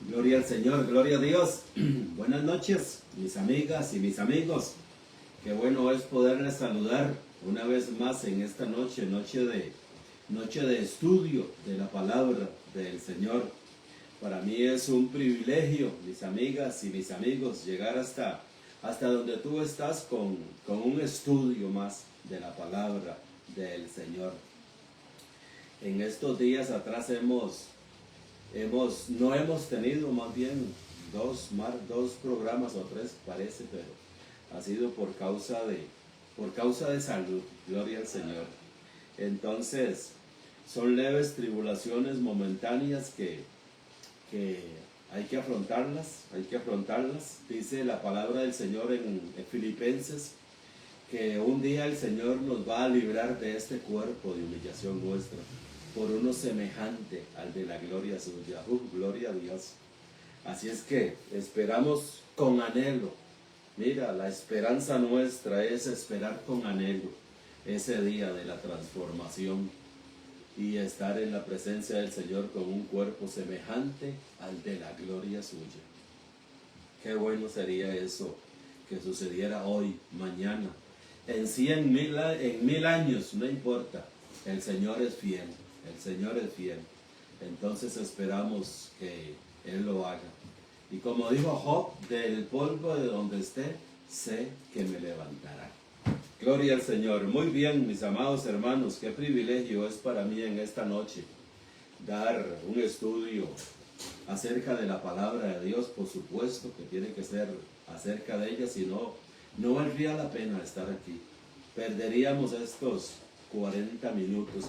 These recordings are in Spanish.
Gloria al Señor, gloria a Dios. Buenas noches, mis amigas y mis amigos. Qué bueno es poderles saludar una vez más en esta noche, noche de estudio de la palabra del Señor. Para mí es un privilegio, mis amigas y mis amigos, llegar hasta donde tú estás con un estudio más de la palabra del Señor. En estos días atrás no hemos tenido, más bien dos programas o tres parece, pero ha sido por causa de salud, gloria al Señor. Entonces son leves tribulaciones momentáneas que hay que afrontarlas. Dice la palabra del Señor en Filipenses que un día el Señor nos va a librar de este cuerpo de humillación nuestra por uno semejante al de la gloria suya. Gloria a Dios. Así es que esperamos con anhelo. Mira, la esperanza nuestra es esperar con anhelo ese día de la transformación y estar en la presencia del Señor con un cuerpo semejante al de la gloria suya. Qué bueno sería eso, que sucediera hoy, mañana, en 1000 años, no importa. El Señor es fiel. El Señor es fiel. Entonces esperamos que Él lo haga. Y como dijo Job, del polvo de donde esté, sé que me levantará. Gloria al Señor. Muy bien, mis amados hermanos, qué privilegio es para mí en esta noche dar un estudio acerca de la palabra de Dios. Por supuesto que tiene que ser acerca de ella, si no, no valdría la pena estar aquí. Perderíamos estos 40 minutos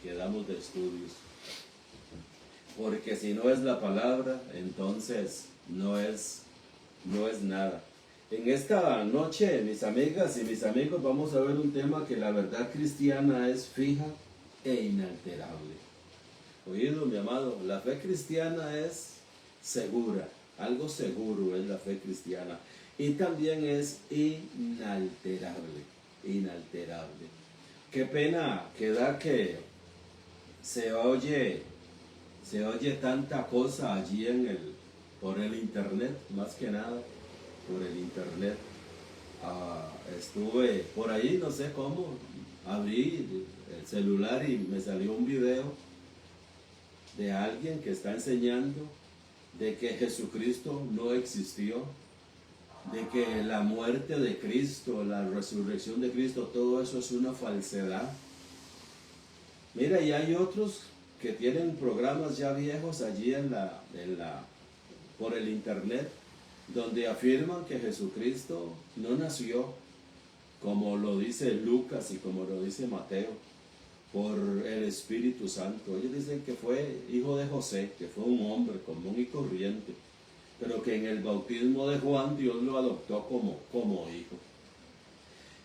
que damos de estudios, porque si no es la palabra, entonces no es nada. En esta noche, mis amigas y mis amigos, vamos a ver un tema que la verdad cristiana es fija e inalterable. Oído, mi amado, la fe cristiana es segura, algo seguro es la fe cristiana, y también es inalterable. Qué pena que da que se oye tanta cosa allí por el internet, más que nada por el internet. Estuve por ahí, no sé cómo, abrí el celular y me salió un video de alguien que está enseñando de que Jesucristo no existió, de que la muerte de Cristo, la resurrección de Cristo, todo eso es una falsedad. Mira, y hay otros que tienen programas ya viejos allí por el internet, donde afirman que Jesucristo no nació, como lo dice Lucas y como lo dice Mateo, por el Espíritu Santo. Ellos dicen que fue hijo de José, que fue un hombre común y corriente, pero que en el bautismo de Juan Dios lo adoptó como hijo.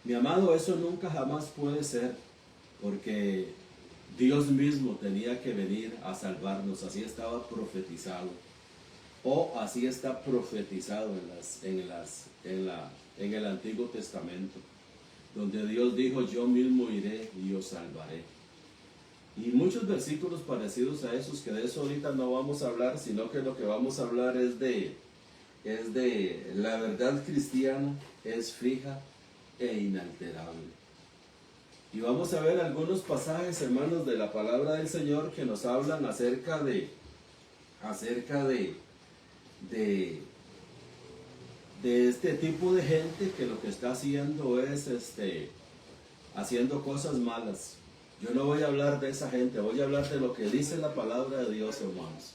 Mi amado, eso nunca jamás puede ser, porque Dios mismo tenía que venir a salvarnos. Así estaba profetizado, o así está profetizado en el Antiguo Testamento, donde Dios dijo: yo mismo iré y os salvaré. Y muchos versículos parecidos a esos, que de eso ahorita no vamos a hablar, sino que lo que vamos a hablar es de la verdad cristiana, es fija e inalterable. Y vamos a ver algunos pasajes, hermanos, de la palabra del Señor que nos hablan acerca de este tipo de gente que lo que está haciendo es haciendo cosas malas. Yo no voy a hablar de esa gente, voy a hablar de lo que dice la palabra de Dios, hermanos.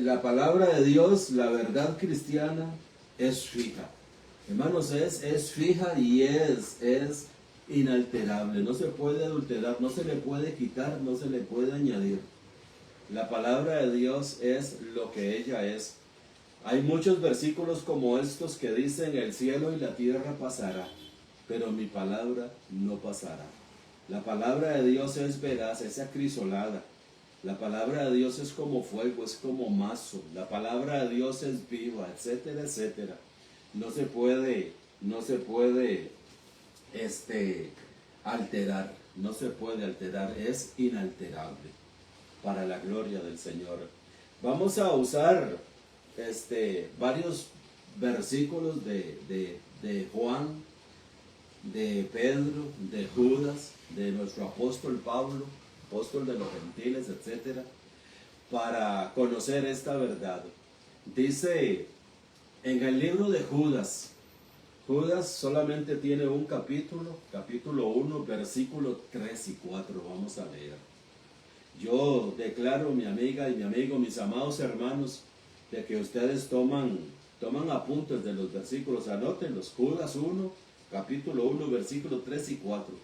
La palabra de Dios, la verdad cristiana, es fija. Hermanos, es fija y es inalterable. No se puede adulterar, no se le puede quitar, no se le puede añadir. La palabra de Dios es lo que ella es. Hay muchos versículos como estos que dicen: el cielo y la tierra pasará, pero mi palabra no pasará. La palabra de Dios es veraz, es acrisolada. La palabra de Dios es como fuego, es como mazo. La palabra de Dios es viva, etcétera, etcétera. No se puede alterar, no se puede alterar, es inalterable, para la gloria del Señor. Vamos a usar varios versículos de Juan, de Pedro, de Judas, de nuestro apóstol Pablo, apóstol de los gentiles, etcétera, para conocer esta verdad. Dice en el libro de Judas, Judas solamente tiene un capítulo, capítulo 1, versículos 3 y 4, vamos a leer. Yo declaro, mi amiga y mi amigo, mis amados hermanos, de que ustedes toman apuntes de los versículos, anótenlos. Judas 1, capítulo 1, versículos 3 y 4.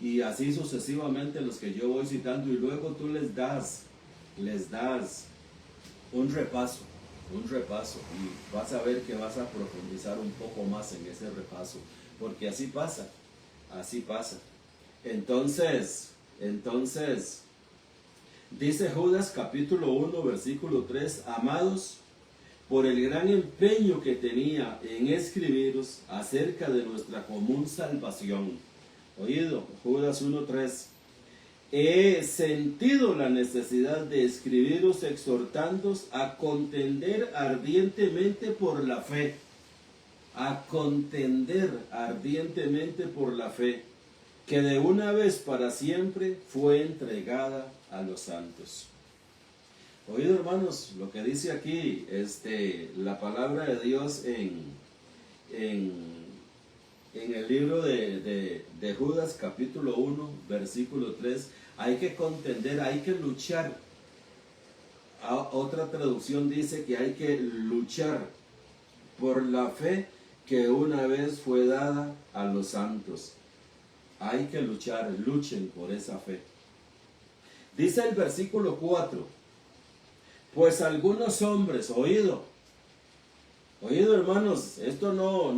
Y así sucesivamente los que yo voy citando, y luego tú les das un repaso, y vas a ver que vas a profundizar un poco más en ese repaso, porque así pasa. Entonces, dice Judas capítulo 1, versículo 3, amados, por el gran empeño que tenía en escribiros acerca de nuestra común salvación. Oído, Judas 1:3. He sentido la necesidad de escribiros exhortándoos a contender ardientemente por la fe. A contender ardientemente por la fe, que de una vez para siempre fue entregada a los santos. Oído, hermanos, lo que dice aquí, la palabra de Dios en el libro de Judas, capítulo 1, versículo 3, hay que contender, hay que luchar. Otra traducción dice que hay que luchar por la fe que una vez fue dada a los santos. Hay que luchar, luchen por esa fe. Dice el versículo 4, pues algunos hombres, oído hermanos, esto no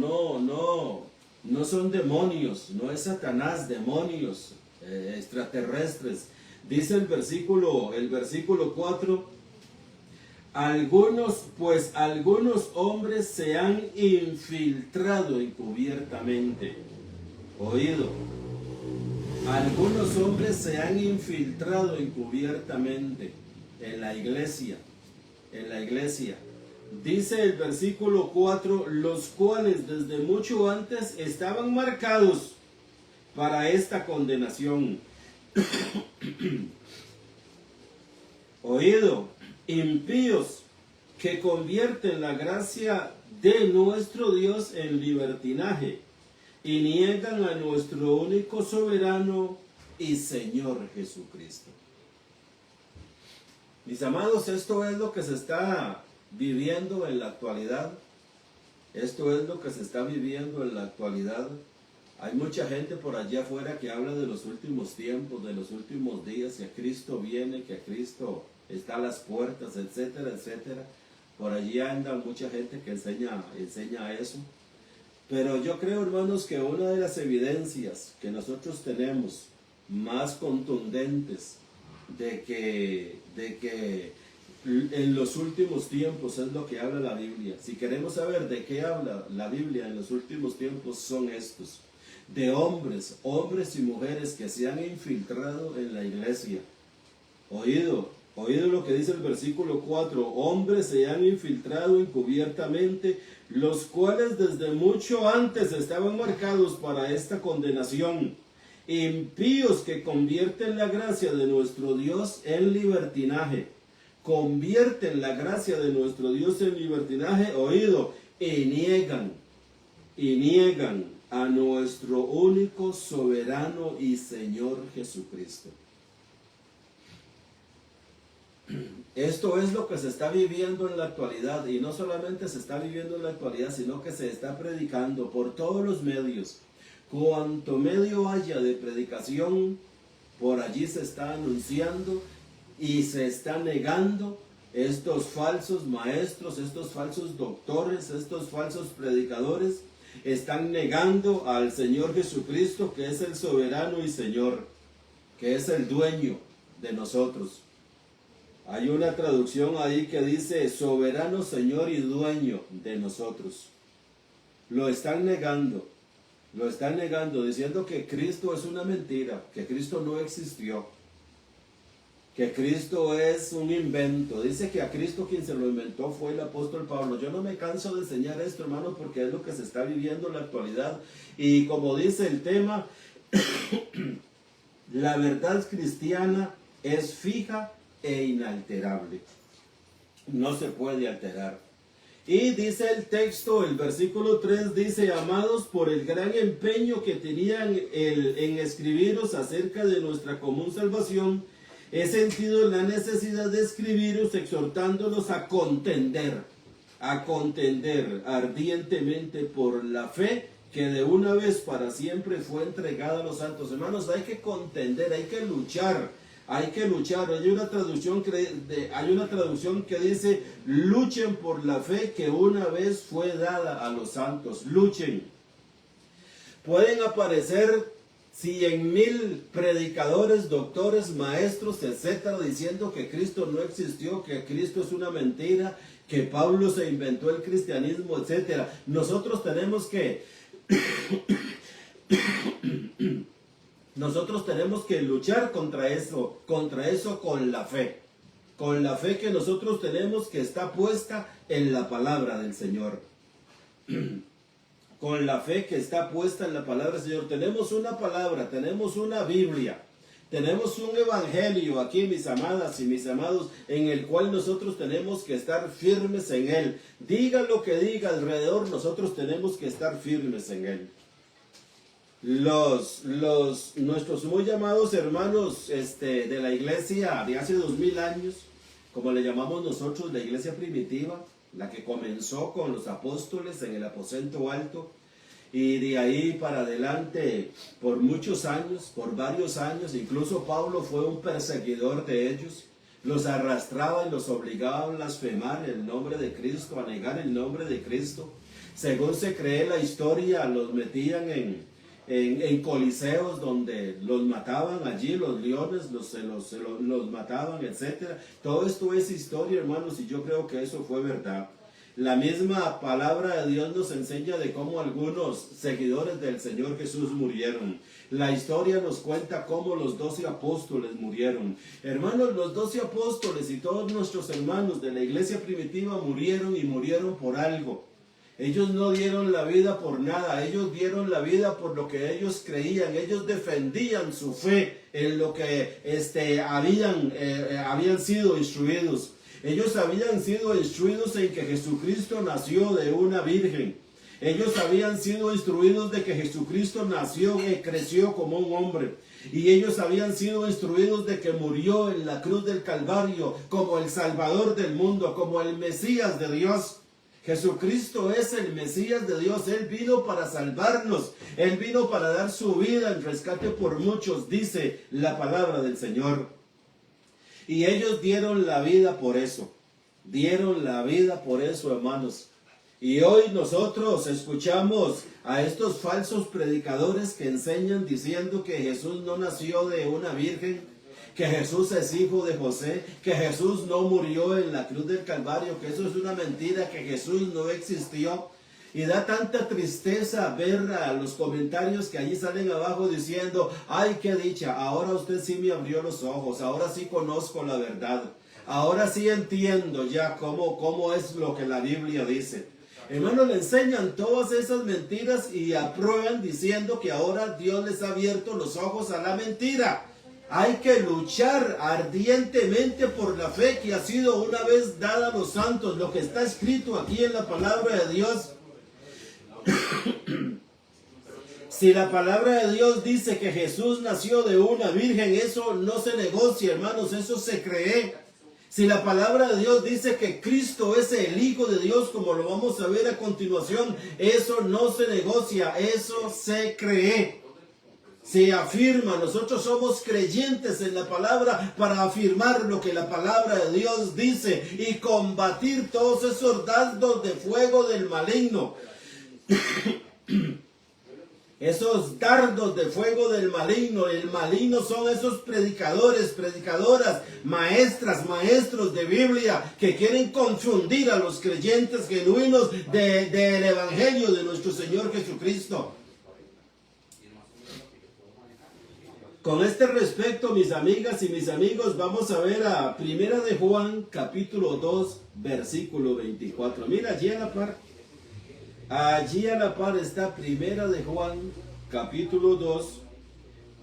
son demonios, no es Satanás, demonios extraterrestres. Dice el versículo 4, algunos hombres se han infiltrado encubiertamente. Oído, algunos hombres se han infiltrado encubiertamente en la iglesia. Dice el versículo 4, los cuales desde mucho antes estaban marcados para esta condenación. Oído, impíos que convierten la gracia de nuestro Dios en libertinaje y niegan a nuestro único soberano y Señor Jesucristo. Mis amados, esto es lo que se está viviendo en la actualidad. Hay mucha gente por allá afuera que habla de los últimos tiempos, de los últimos días, que Cristo viene, que Cristo está a las puertas, etcétera, etcétera. Por allí anda mucha gente que enseña eso. Pero yo creo, hermanos, que una de las evidencias que nosotros tenemos más contundentes de que en los últimos tiempos es lo que habla la Biblia. Si queremos saber de qué habla la Biblia en los últimos tiempos, son estos: de hombres y mujeres que se han infiltrado en la iglesia. Oído lo que dice el versículo 4, hombres se han infiltrado encubiertamente, los cuales desde mucho antes estaban marcados para esta condenación. Impíos que convierten la gracia de nuestro Dios en libertinaje. Convierten la gracia de nuestro Dios en libertinaje, oído, y niegan a nuestro único soberano y Señor Jesucristo. Esto es lo que se está viviendo en la actualidad, y no solamente se está viviendo en la actualidad, sino que se está predicando por todos los medios. Cuanto medio haya de predicación, por allí se está anunciando y se está negando. Estos falsos maestros, estos falsos doctores, estos falsos predicadores están negando al Señor Jesucristo, que es el soberano y Señor, que es el dueño de nosotros. Hay una traducción ahí que dice soberano, Señor y dueño de nosotros. Lo están negando, diciendo que Cristo es una mentira, que Cristo no existió, que Cristo es un invento. Dice que a Cristo quien se lo inventó fue el apóstol Pablo. Yo no me canso de enseñar esto, hermano, porque es lo que se está viviendo en la actualidad. Y como dice el tema, la verdad cristiana es fija e inalterable. No se puede alterar. Y dice el texto, el versículo 3 dice: amados, por el gran empeño que tenían en escribiros acerca de nuestra común salvación, he sentido la necesidad de escribiros exhortándolos a contender ardientemente por la fe que de una vez para siempre fue entregada a los santos. Hermanos, hay que contender, hay que luchar. Hay que luchar. Hay una traducción que dice: luchen por la fe que una vez fue dada a los santos. Luchen. Pueden aparecer 100,000 predicadores, doctores, maestros, etcétera, diciendo que Cristo no existió, que Cristo es una mentira, que Pablo se inventó el cristianismo, etcétera. Nosotros tenemos que luchar contra eso con la fe que nosotros tenemos, que está puesta en la palabra del Señor. Con la fe que está puesta en la palabra del Señor. Tenemos una palabra, tenemos una Biblia, tenemos un evangelio aquí, mis amadas y mis amados, en el cual nosotros tenemos que estar firmes en él. Diga lo que diga alrededor, nosotros tenemos que estar firmes en él. Nuestros muy llamados hermanos de la iglesia de hace 2000 años, como le llamamos nosotros, la iglesia primitiva, la que comenzó con los apóstoles en el aposento alto, y de ahí para adelante por muchos años, por varios años, incluso Pablo fue un perseguidor de ellos, los arrastraba y los obligaba a blasfemar el nombre de Cristo, a negar el nombre de Cristo. Según se cree la historia, los metían en coliseos donde los mataban allí, los leones los mataban, etc. Todo esto es historia, hermanos, y yo creo que eso fue verdad. La misma palabra de Dios nos enseña de cómo algunos seguidores del Señor Jesús murieron. La historia nos cuenta cómo los 12 apóstoles murieron. Hermanos, los 12 apóstoles y todos nuestros hermanos de la iglesia primitiva murieron, y murieron por algo. Ellos no dieron la vida por nada, ellos dieron la vida por lo que ellos creían. Ellos defendían su fe en lo que habían sido instruidos. Ellos habían sido instruidos en que Jesucristo nació de una virgen. Ellos habían sido instruidos de que Jesucristo nació y creció como un hombre. Y ellos habían sido instruidos de que murió en la cruz del Calvario como el Salvador del mundo, como el Mesías de Dios. Jesucristo es el Mesías de Dios. Él vino para salvarnos. Él vino para dar su vida en rescate por muchos, dice la palabra del Señor. Y ellos dieron la vida por eso. Dieron la vida por eso, hermanos. Y hoy nosotros escuchamos a estos falsos predicadores que enseñan diciendo que Jesús no nació de una virgen, que Jesús es hijo de José, que Jesús no murió en la cruz del Calvario, que eso es una mentira, que Jesús no existió. Y da tanta tristeza ver a los comentarios que allí salen abajo diciendo: ay, qué dicha, ahora usted sí me abrió los ojos, ahora sí conozco la verdad, ahora sí entiendo ya cómo es lo que la Biblia dice. Hermanos, le enseñan todas esas mentiras y aprueban diciendo que ahora Dios les ha abierto los ojos a la mentira. Hay que luchar ardientemente por la fe que ha sido una vez dada a los santos, lo que está escrito aquí en la palabra de Dios. Si la palabra de Dios dice que Jesús nació de una virgen, eso no se negocia, hermanos, eso se cree. Si la palabra de Dios dice que Cristo es el Hijo de Dios, como lo vamos a ver a continuación, eso no se negocia, eso se cree. Se afirma, nosotros somos creyentes en la palabra para afirmar lo que la palabra de Dios dice y combatir todos esos dardos de fuego del maligno. Esos dardos de fuego del maligno. El maligno son esos predicadores, predicadoras, maestras, maestros de Biblia que quieren confundir a los creyentes genuinos del Evangelio de nuestro Señor Jesucristo. Con este respecto, mis amigas y mis amigos, vamos a ver a Primera de Juan, capítulo 2, versículo 24. Mira, allí a la par está Primera de Juan, capítulo 2,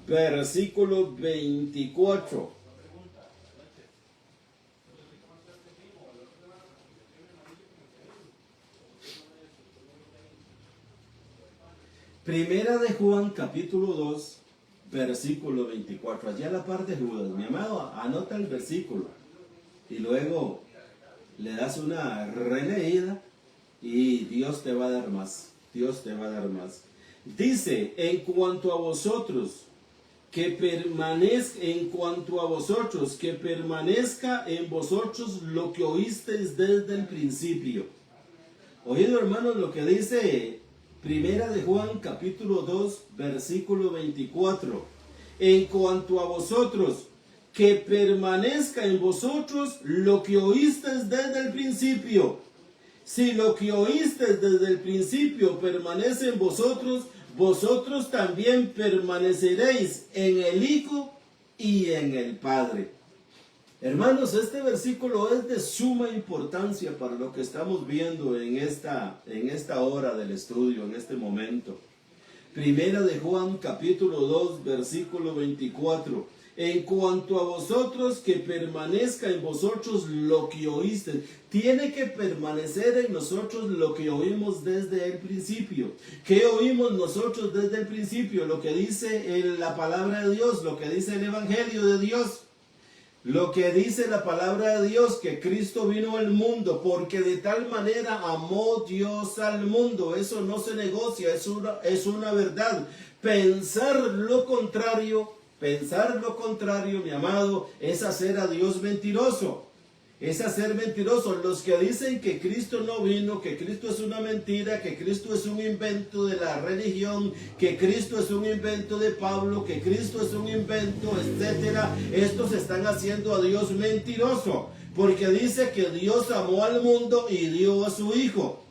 versículo 24. Primera de Juan, capítulo 2, versículo 24. Allá a la par de Judas. Mi amado, anota el versículo y luego le das una releída y Dios te va a dar más. Dios te va a dar más. Dice, en cuanto a vosotros, que permanezca en vosotros lo que oísteis desde el principio. Oído, hermanos, lo que dice Primera de Juan, capítulo 2, versículo 24. En cuanto a vosotros, que permanezca en vosotros lo que oísteis desde el principio. Si lo que oísteis desde el principio permanece en vosotros, vosotros también permaneceréis en el Hijo y en el Padre. Hermanos, este versículo es de suma importancia para lo que estamos viendo en esta hora del estudio, en este momento. Primera de Juan, capítulo 2, versículo 24. En cuanto a vosotros, que permanezca en vosotros lo que oísteis. Tiene que permanecer en nosotros lo que oímos desde el principio. ¿Qué oímos nosotros desde el principio? Lo que dice la palabra de Dios, lo que dice el Evangelio de Dios. Lo que dice la palabra de Dios, que Cristo vino al mundo, porque de tal manera amó Dios al mundo. Eso no se negocia, es una verdad. Pensar lo contrario, mi amado, es hacer a Dios mentiroso. Es hacer mentirosos los que dicen que Cristo no vino, que Cristo es una mentira, que Cristo es un invento de la religión, que Cristo es un invento de Pablo, que Cristo es un invento, etcétera. Estos están haciendo a Dios mentiroso, porque dice que Dios amó al mundo y dio a su Hijo.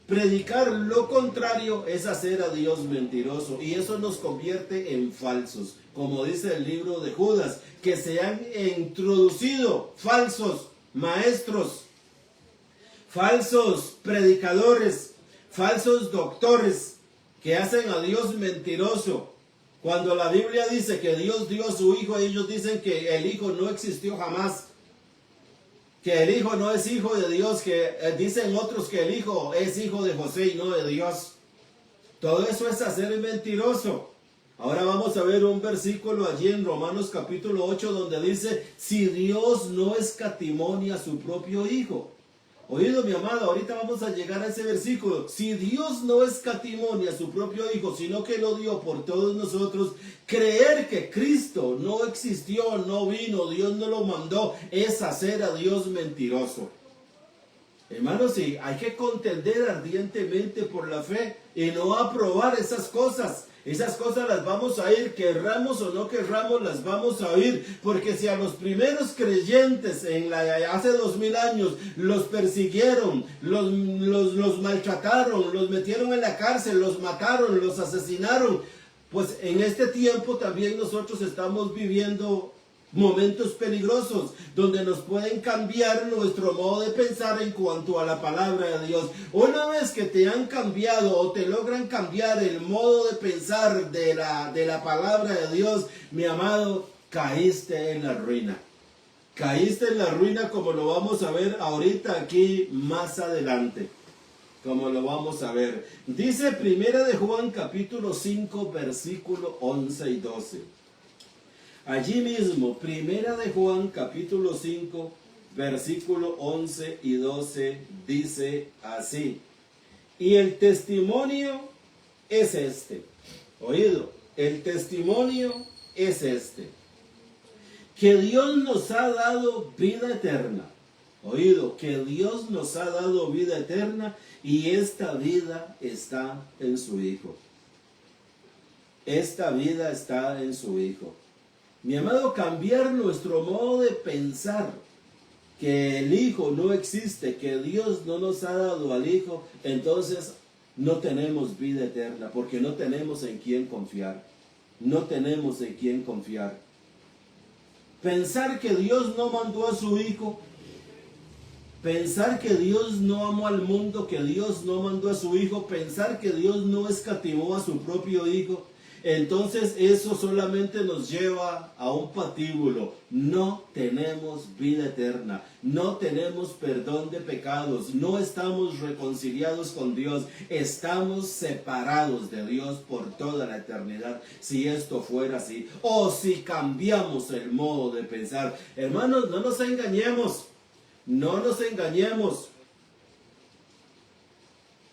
Predicar lo contrario es hacer a Dios mentiroso, y eso nos convierte en falsos, como dice el libro de Judas, que se han introducido falsos maestros, falsos predicadores, falsos doctores que hacen a Dios mentiroso. Cuando la Biblia dice que Dios dio a su Hijo, ellos dicen que el Hijo no existió jamás, que el Hijo no es hijo de Dios, que dicen otros que el Hijo es hijo de José y no de Dios. Todo eso es hacer mentiroso. Ahora vamos a ver un versículo allí en Romanos capítulo 8 donde dice, si Dios no escatimó a su propio Hijo. Oído, mi amado, ahorita vamos a llegar a ese versículo. Si Dios no escatimó a su propio Hijo, sino que lo dio por todos nosotros, creer que Cristo no existió, no vino, Dios no lo mandó, es hacer a Dios mentiroso. Hermanos, sí, hay que contender ardientemente por la fe y no aprobar esas cosas. Esas cosas las vamos a oír, querramos o no querramos, las vamos a oír. Porque si a los primeros creyentes hace 2000 años los persiguieron, los maltrataron, los metieron en la cárcel, los mataron, los asesinaron, pues en este tiempo también nosotros estamos viviendo momentos peligrosos donde nos pueden cambiar nuestro modo de pensar en cuanto a la palabra de Dios. Una vez que te han cambiado o te logran cambiar el modo de pensar de la palabra de Dios, mi amado, caíste en la ruina. Caíste en la ruina, como lo vamos a ver ahorita aquí más adelante. Como lo vamos a ver. Dice Primera de Juan capítulo 5 versículo 11 y 12. Allí mismo, Primera de Juan, capítulo 5, versículo 11 y 12, dice así. Y el testimonio es este. Oído, el testimonio es este. Que Dios nos ha dado vida eterna. Oído, que Dios nos ha dado vida eterna y esta vida está en su Hijo. Esta vida está en su Hijo. Mi amado, cambiar nuestro modo de pensar, que el Hijo no existe, que Dios no nos ha dado al Hijo, entonces no tenemos vida eterna, porque no tenemos en quién confiar. no tenemos en quién confiar. Pensar que Dios no mandó a su Hijo, pensar que Dios no amó al mundo, que Dios no mandó a su Hijo, pensar que Dios no escatimó a su propio Hijo, entonces eso solamente nos lleva a un patíbulo. No tenemos vida eterna, no tenemos perdón de pecados, no estamos reconciliados con Dios, estamos separados de Dios por toda la eternidad, si esto fuera así, o si cambiamos el modo de pensar. Hermanos, no nos engañemos, no nos engañemos.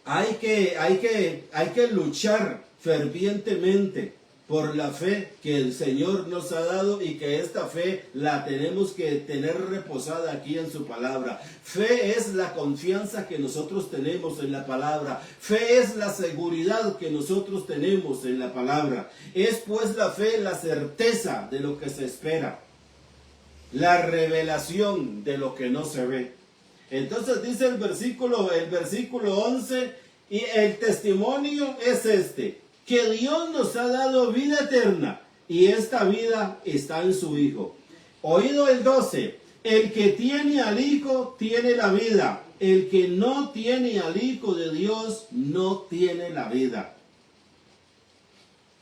Hay que luchar fervientemente por la fe que el Señor nos ha dado, y que esta fe la tenemos que tener reposada aquí en su palabra. Fe es la confianza que nosotros tenemos en la palabra. Fe es la seguridad que nosotros tenemos en la palabra. Es pues la fe la certeza de lo que se espera, la revelación de lo que no se ve. Entonces dice el versículo 11, y el testimonio es este, que Dios nos ha dado vida eterna, y esta vida está en su Hijo. Oído el 12, el que tiene al Hijo tiene la vida, el que no tiene al Hijo de Dios no tiene la vida.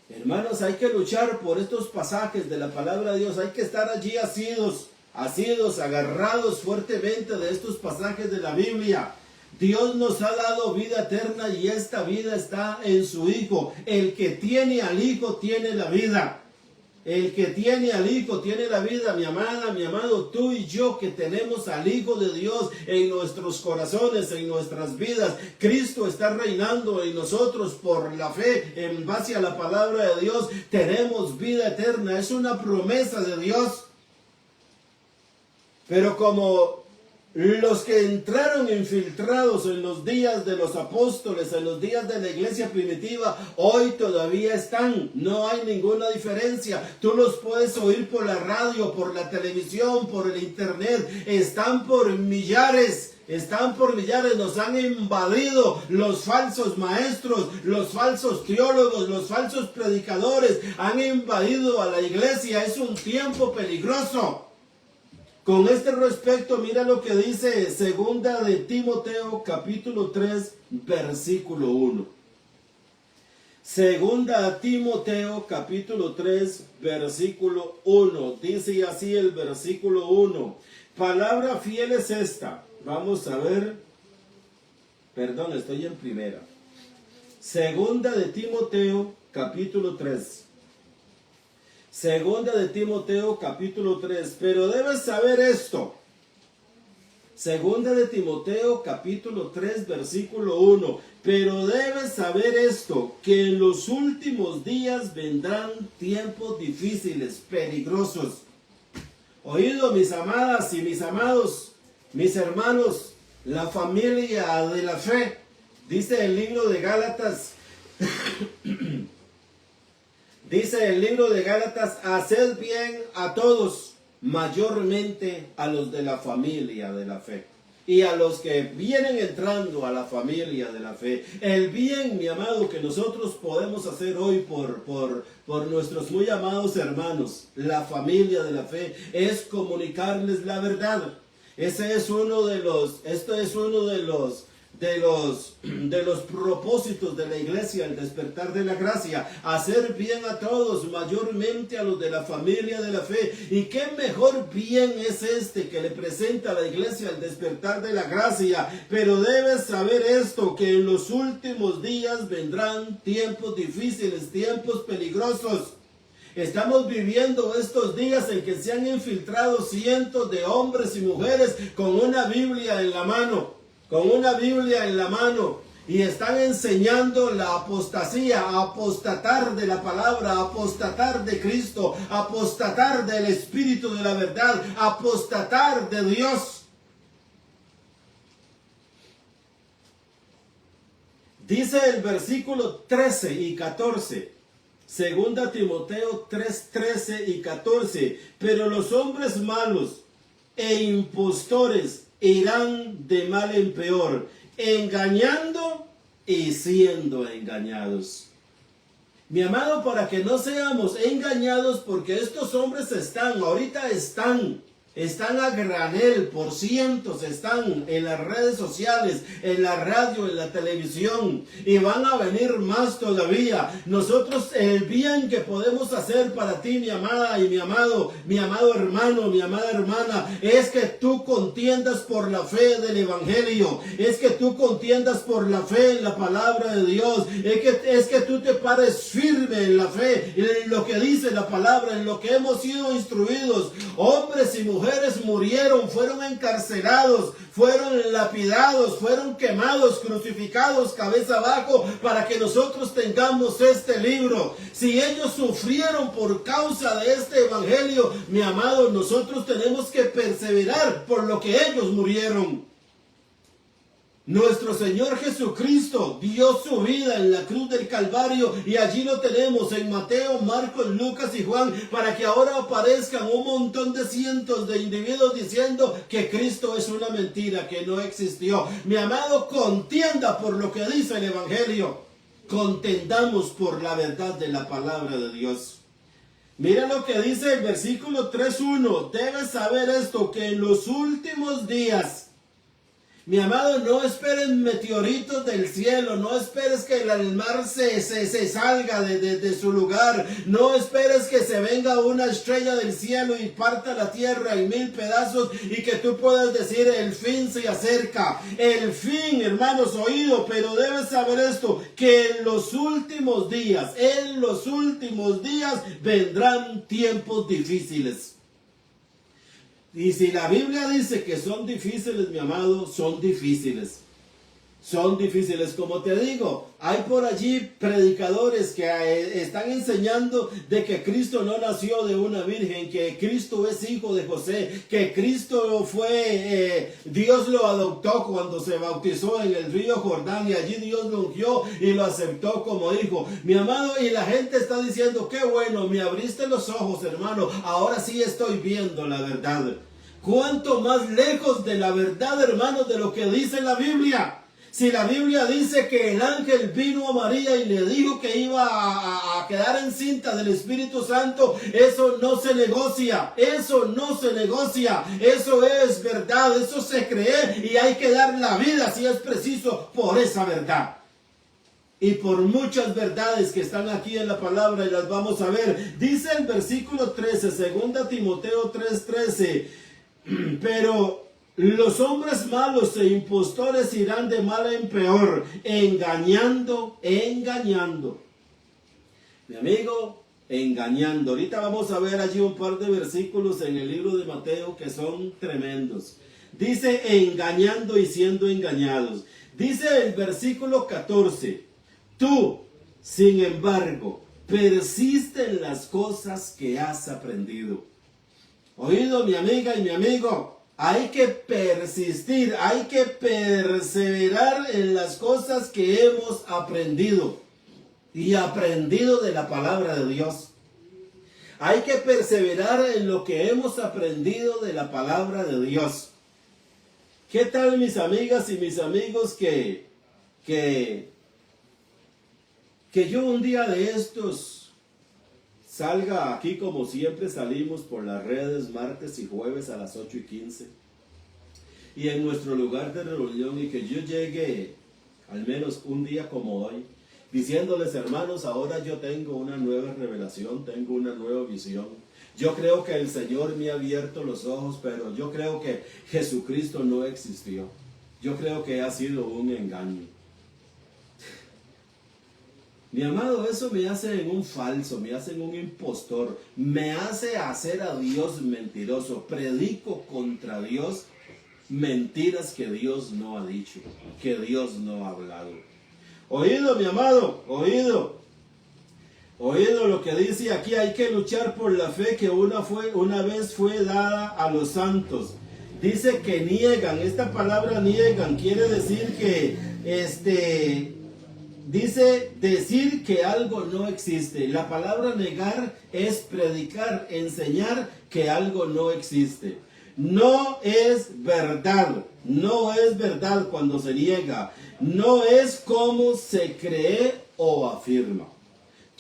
Hermanos, hay que luchar por estos pasajes de la palabra de Dios, hay que estar allí asidos, agarrados fuertemente de estos pasajes de la Biblia. Dios nos ha dado vida eterna, y esta vida está en su Hijo. El que tiene al Hijo tiene la vida. El que tiene al Hijo tiene la vida, mi amada, mi amado, tú y yo que tenemos al Hijo de Dios en nuestros corazones, en nuestras vidas. Cristo está reinando en nosotros por la fe, en base a la palabra de Dios. Tenemos vida eterna, es una promesa de Dios. Pero como los que entraron infiltrados en los días de los apóstoles, en los días de la iglesia primitiva, hoy todavía están, no hay ninguna diferencia. Tú los puedes oír por la radio, por la televisión, por el internet, están por millares. Nos han invadido los falsos maestros, los falsos teólogos, los falsos predicadores, han invadido a la iglesia. Es un tiempo peligroso. Con este respecto, mira lo que dice segunda de Timoteo capítulo 3 versículo 1. Segunda a Timoteo capítulo 3 versículo 1. Dice así el versículo 1. Palabra fiel es esta. Vamos a ver. Perdón, estoy en primera. Segunda de Timoteo capítulo 3. Segunda de Timoteo capítulo 3, pero debes saber esto. Segunda de Timoteo capítulo 3 versículo 1, pero debes saber esto, que en los últimos días vendrán tiempos difíciles, peligrosos. Oído, mis amadas y mis amados, mis hermanos, la familia de la fe, dice el libro de Gálatas. Dice el libro de Gálatas, haced bien a todos, mayormente a los de la familia de la fe. Y a los que vienen entrando a la familia de la fe. El bien, mi amado, que nosotros podemos hacer hoy por nuestros muy amados hermanos, la familia de la fe, es comunicarles la verdad. Esto es uno de los propósitos de la iglesia, el despertar de la gracia, hacer bien a todos, mayormente a los de la familia de la fe. Y qué mejor bien es este que le presenta a la iglesia el despertar de la gracia. Pero debes saber esto, que en los últimos días vendrán tiempos difíciles, tiempos peligrosos. Estamos viviendo estos días en que se han infiltrado cientos de hombres y mujeres con una Biblia en la mano. Y están enseñando la apostasía, a apostatar de la palabra, a apostatar de Cristo, a apostatar del Espíritu de la verdad, a apostatar de Dios. Dice el versículo 13 y 14, segunda Timoteo 3, 13 y 14, pero los hombres malos e impostores irán de mal en peor, engañando y siendo engañados. Mi amado, para que no seamos engañados, porque estos hombres ahorita están a granel, por cientos, están en las redes sociales, en la radio, en la televisión, y van a venir más todavía. Nosotros, el bien que podemos hacer para ti, mi amada y mi amado hermano, mi amada hermana, es que tú contiendas por la fe del Evangelio, es que tú contiendas por la fe en la palabra de Dios, es que tú te pares firme en la fe, en lo que dice la palabra, en lo que hemos sido instruidos. Hombres y mujeres murieron, fueron encarcelados, fueron lapidados, fueron quemados, crucificados cabeza abajo para que nosotros tengamos este libro. Si ellos sufrieron por causa de este evangelio, mi amado, nosotros tenemos que perseverar por lo que ellos murieron. Nuestro Señor Jesucristo dio su vida en la cruz del Calvario, y allí lo tenemos en Mateo, Marcos, Lucas y Juan, para que ahora aparezcan un montón de cientos de individuos diciendo que Cristo es una mentira, que no existió. Mi amado, contienda por lo que dice el Evangelio. Contendamos por la verdad de la palabra de Dios. Mira lo que dice el versículo 3:1. Debes saber esto, que en los últimos días, mi amado, no esperes meteoritos del cielo, no esperes que el mar se salga de su lugar, no esperes que se venga una estrella del cielo y parta la tierra en 1000 pedazos y que tú puedas decir el fin se acerca. El fin, hermanos, oído, pero debes saber esto, que en los últimos días vendrán tiempos difíciles. Y si la Biblia dice que son difíciles, mi amado, son difíciles. Son difíciles, como te digo. Hay por allí predicadores que están enseñando de que Cristo no nació de una virgen, que Cristo es hijo de José, que Cristo fue, Dios lo adoptó cuando se bautizó en el río Jordán, y allí Dios lo ungió y lo aceptó como hijo. Mi amado, y la gente está diciendo, qué bueno, me abriste los ojos, hermano, ahora sí estoy viendo la verdad. ¿Cuánto más lejos de la verdad, hermanos, de lo que dice la Biblia? Si la Biblia dice que el ángel vino a María y le dijo que iba a quedar encinta del Espíritu Santo, eso no se negocia, eso no se negocia, eso es verdad, eso se cree y hay que dar la vida si es preciso por esa verdad. Y por muchas verdades que están aquí en la palabra, y las vamos a ver. Dice el versículo 13, 2 Timoteo 3:13, pero los hombres malos e impostores irán de mal en peor, engañando. Mi amigo, engañando. Ahorita vamos a ver allí un par de versículos en el libro de Mateo que son tremendos. Dice engañando y siendo engañados. Dice el versículo 14, tú, sin embargo, persiste en las cosas que has aprendido. Oído, mi amiga y mi amigo, hay que persistir, hay que perseverar en las cosas que hemos aprendido y aprendido de la palabra de Dios. Hay que perseverar en lo que hemos aprendido de la palabra de Dios. ¿Qué tal, mis amigas y mis amigos, que yo un día de estos salga aquí como siempre salimos por las redes martes y jueves a las 8:15 y en nuestro lugar de reunión, y que yo llegue al menos un día como hoy diciéndoles, hermanos, ahora yo tengo una nueva revelación, tengo una nueva visión? Yo creo que el Señor me ha abierto los ojos, pero yo creo que Jesucristo no existió. Yo creo que ha sido un engaño. Mi amado, eso me hace en un falso, me hace en un impostor, me hace hacer a Dios mentiroso. Predico contra Dios mentiras que Dios no ha dicho, que Dios no ha hablado. Oído, mi amado, oído. Oído lo que dice aquí, hay que luchar por la fe que una vez fue dada a los santos. Dice que niegan, esta palabra niegan quiere decir que dice decir que algo no existe. La palabra negar es predicar, enseñar que algo no existe. No es verdad cuando se niega. No es como se cree o afirma.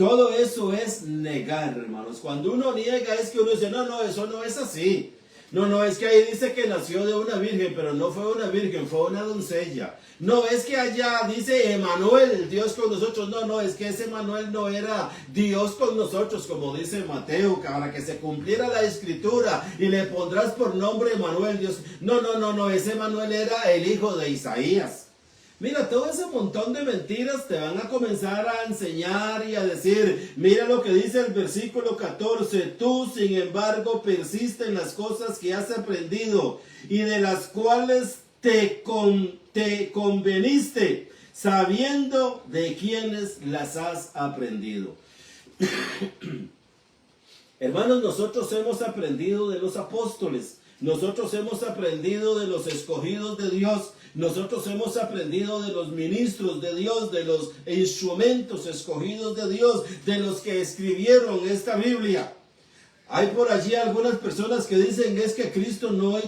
Todo eso es negar, hermanos. Cuando uno niega es que uno dice, no, eso no es así. No, es que ahí dice que nació de una virgen, pero no fue una virgen, fue una doncella. No, es que allá dice Emanuel, Dios con nosotros. No, es que ese Emanuel no era Dios con nosotros, como dice Mateo, para que se cumpliera la escritura y le pondrás por nombre Emanuel, Dios. No, ese Emanuel era el hijo de Isaías. Mira, todo ese montón de mentiras te van a comenzar a enseñar y a decir, mira lo que dice el versículo 14, tú sin embargo persiste en las cosas que has aprendido y de las cuales te conveniste, sabiendo de quiénes las has aprendido. Hermanos, nosotros hemos aprendido de los apóstoles, nosotros hemos aprendido de los escogidos de Dios, nosotros hemos aprendido de los ministros de Dios, de los instrumentos escogidos de Dios, de los que escribieron esta Biblia. Hay por allí algunas personas que dicen es que Cristo no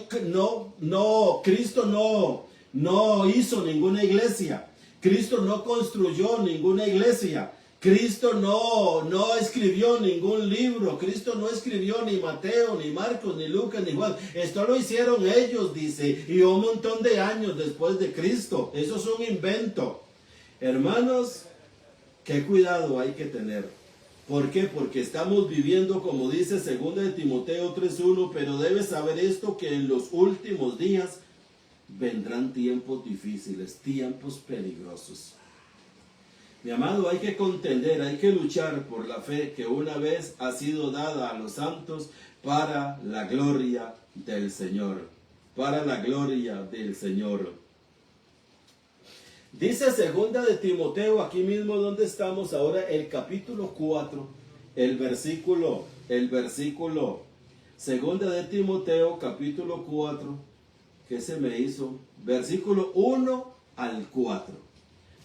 hizo ninguna iglesia. Cristo no construyó ninguna iglesia. Cristo no escribió ningún libro. Cristo no escribió ni Mateo, ni Marcos, ni Lucas, ni Juan. Esto lo hicieron ellos, dice, y un montón de años después de Cristo. Eso es un invento. Hermanos, qué cuidado hay que tener. ¿Por qué? Porque estamos viviendo, como dice 2 de Timoteo 3:1, pero debes saber esto, que en los últimos días vendrán tiempos difíciles, tiempos peligrosos. Mi amado, hay que contender, hay que luchar por la fe que una vez ha sido dada a los santos para la gloria del Señor. Para la gloria del Señor. Dice 2 de Timoteo, aquí mismo donde estamos ahora, el capítulo 4, el versículo 2 de Timoteo, capítulo 4, ¿qué se me hizo? Versículo 1 al 4.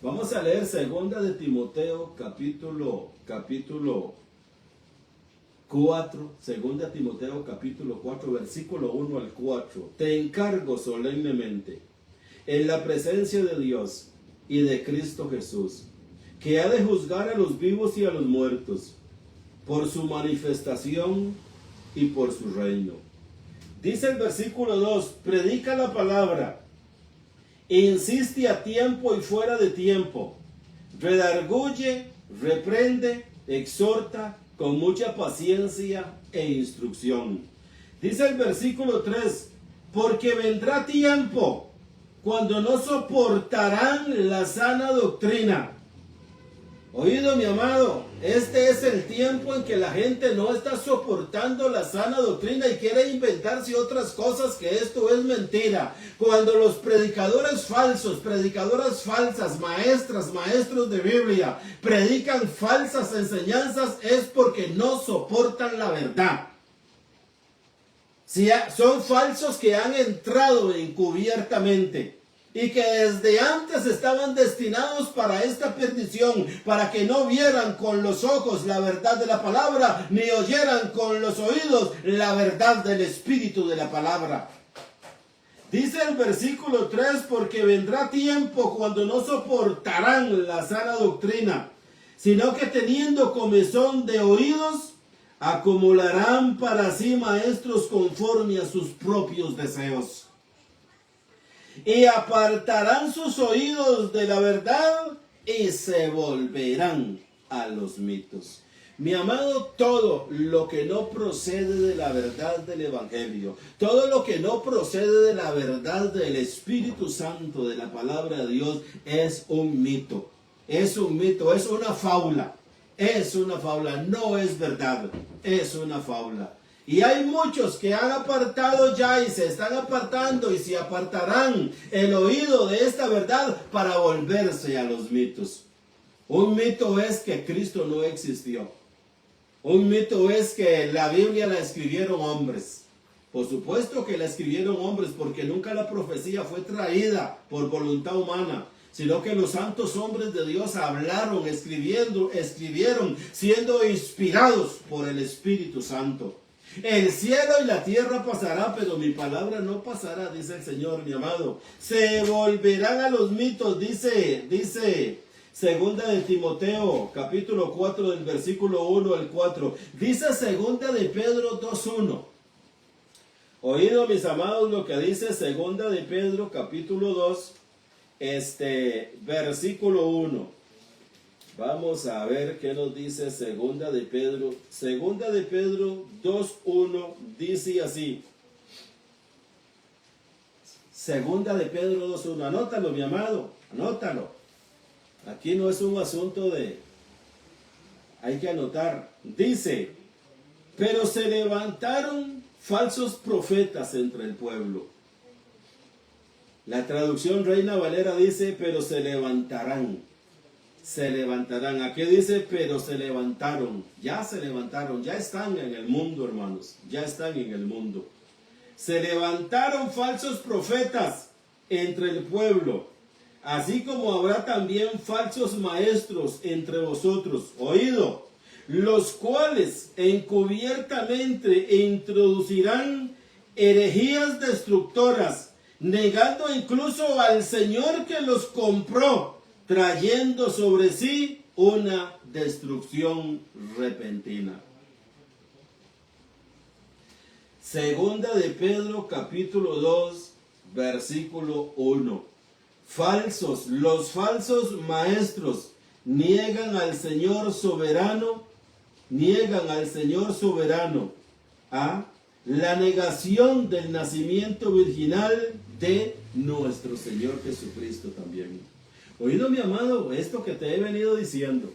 Vamos a leer 2 de Timoteo, capítulo 4, 2 de Timoteo, capítulo 4, versículo 1 al 4. Te encargo solemnemente, en la presencia de Dios y de Cristo Jesús, que ha de juzgar a los vivos y a los muertos, por su manifestación y por su reino. Dice el versículo 2, predica la palabra, insiste a tiempo y fuera de tiempo, redarguye, reprende, exhorta con mucha paciencia e instrucción. Dice el versículo 3, porque vendrá tiempo cuando no soportarán la sana doctrina. Oído, mi amado, este es el tiempo en que la gente no está soportando la sana doctrina y quiere inventarse otras cosas, que esto es mentira. Cuando los predicadores falsos, predicadoras falsas, maestros de Biblia, predican falsas enseñanzas, es porque no soportan la verdad. Si son falsos que han entrado encubiertamente y que desde antes estaban destinados para esta perdición, para que no vieran con los ojos la verdad de la palabra, ni oyeran con los oídos la verdad del espíritu de la palabra. Dice el versículo 3, porque vendrá tiempo cuando no soportarán la sana doctrina, sino que teniendo comezón de oídos, acumularán para sí maestros conforme a sus propios deseos. Y apartarán sus oídos de la verdad y se volverán a los mitos. Mi amado, todo lo que no procede de la verdad del Evangelio, todo lo que no procede de la verdad del Espíritu Santo, de la palabra de Dios, es un mito. Es un mito, es una fábula. Es una fábula, no es verdad, es una fábula. Y hay muchos que han apartado ya y se están apartando y se apartarán el oído de esta verdad para volverse a los mitos. Un mito es que Cristo no existió. Un mito es que la Biblia la escribieron hombres. Por supuesto que la escribieron hombres, porque nunca la profecía fue traída por voluntad humana, sino que los santos hombres de Dios hablaron, escribieron, siendo inspirados por el Espíritu Santo. El cielo y la tierra pasará, pero mi palabra no pasará, dice el Señor, mi amado. Se volverán a los mitos, dice Segunda de Timoteo, capítulo 4, del versículo 1 al 4. Dice segunda de Pedro 2:1. Oído, mis amados, lo que dice segunda de Pedro, capítulo 2, versículo 1. Vamos a ver qué nos dice segunda de Pedro. Segunda de Pedro 2:1 dice así. Segunda de Pedro 2:1. Anótalo, mi amado, anótalo. Aquí no es un asunto de... Hay que anotar. Dice, pero se levantaron falsos profetas entre el pueblo. La traducción Reina Valera dice, pero se levantarán. Se levantarán. Aquí dice, pero se levantaron. Ya se levantaron. Ya están en el mundo, hermanos. Ya están en el mundo. Se levantaron falsos profetas entre el pueblo. Así como habrá también falsos maestros entre vosotros. Oído. Los cuales encubiertamente introducirán herejías destructoras, negando incluso al Señor que los compró, trayendo sobre sí una destrucción repentina. Segunda de Pedro, capítulo 2, versículo 1. Los falsos maestros niegan al Señor soberano, a la negación del nacimiento virginal de nuestro Señor Jesucristo también. Oído, mi amado, esto que te he venido diciendo.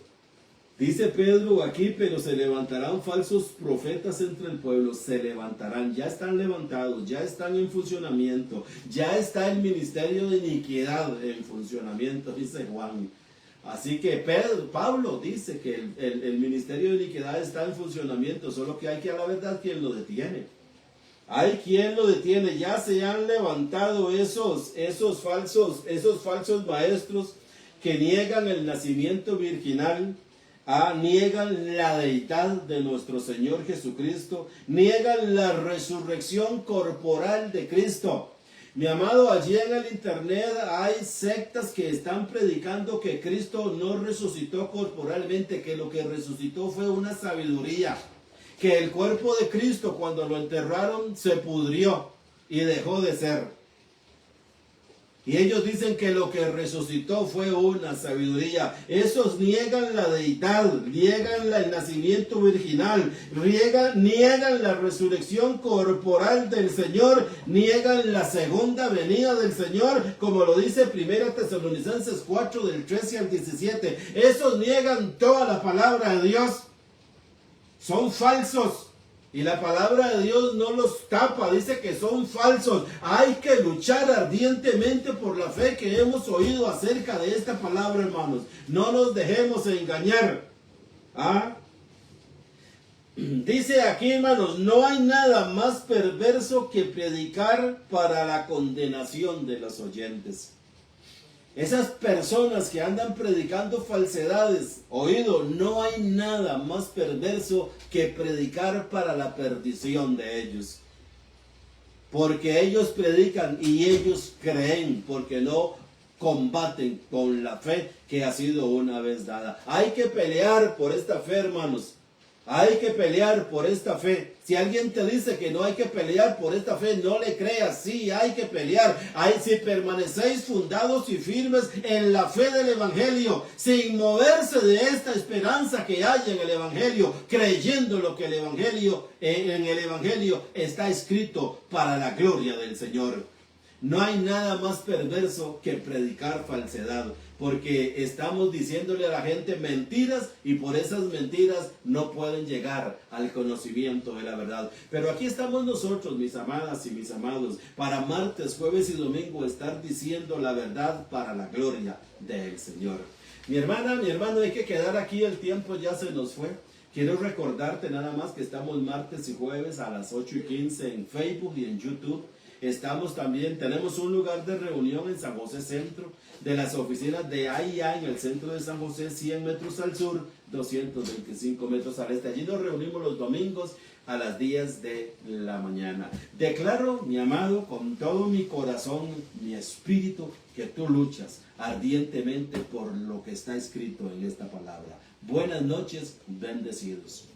Dice Pedro aquí, pero se levantarán falsos profetas entre el pueblo. Se levantarán, ya están levantados, ya están en funcionamiento, ya está el ministerio de iniquidad en funcionamiento, dice Juan. Así que Pablo dice que el ministerio de iniquidad está en funcionamiento, solo que hay que a la verdad quien lo detiene. Hay quien lo detiene. Ya se han levantado esos falsos maestros que niegan el nacimiento virginal, niegan la deidad de nuestro Señor Jesucristo, niegan la resurrección corporal de Cristo. Mi amado, allí en el internet hay sectas que están predicando que Cristo no resucitó corporalmente, que lo que resucitó fue una sabiduría, que el cuerpo de Cristo cuando lo enterraron se pudrió y dejó de ser. Y ellos dicen que lo que resucitó fue una sabiduría. Esos niegan la deidad, niegan el nacimiento virginal, niegan la resurrección corporal del Señor, niegan la segunda venida del Señor, como lo dice 1 Tesalonicenses 4, del 13 al 17. Esos niegan toda la palabra de Dios. Son falsos. Y la palabra de Dios no los tapa, dice que son falsos. Hay que luchar ardientemente por la fe que hemos oído acerca de esta palabra, hermanos. No nos dejemos engañar. Dice aquí, hermanos, no hay nada más perverso que predicar para la condenación de los oyentes. Esas personas que andan predicando falsedades, oído, no hay nada más perverso que predicar para la perdición de ellos. Porque ellos predican y ellos creen, porque no combaten con la fe que ha sido una vez dada. Hay que pelear por esta fe, hermanos. Hay que pelear por esta fe. Si alguien te dice que no hay que pelear por esta fe, no le creas. Sí, hay que pelear. Si permanecéis fundados y firmes en la fe del Evangelio, sin moverse de esta esperanza que hay en el Evangelio, creyendo lo que en el Evangelio está escrito para la gloria del Señor. No hay nada más perverso que predicar falsedad, porque estamos diciéndole a la gente mentiras y por esas mentiras no pueden llegar al conocimiento de la verdad. Pero aquí estamos nosotros, mis amadas y mis amados, para martes, jueves y domingo estar diciendo la verdad para la gloria del Señor. Mi hermana, mi hermano, hay que quedar aquí, el tiempo ya se nos fue. Quiero recordarte nada más que estamos martes y jueves a las 8:15 en Facebook y en YouTube. Estamos también, tenemos un lugar de reunión en San José Centro, de las oficinas de AIA en el centro de San José, 100 metros al sur, 225 metros al este. Allí nos reunimos los domingos a las 10 de la mañana. Declaro, mi amado, con todo mi corazón, mi espíritu, que tú luchas ardientemente por lo que está escrito en esta palabra. Buenas noches, bendecidos.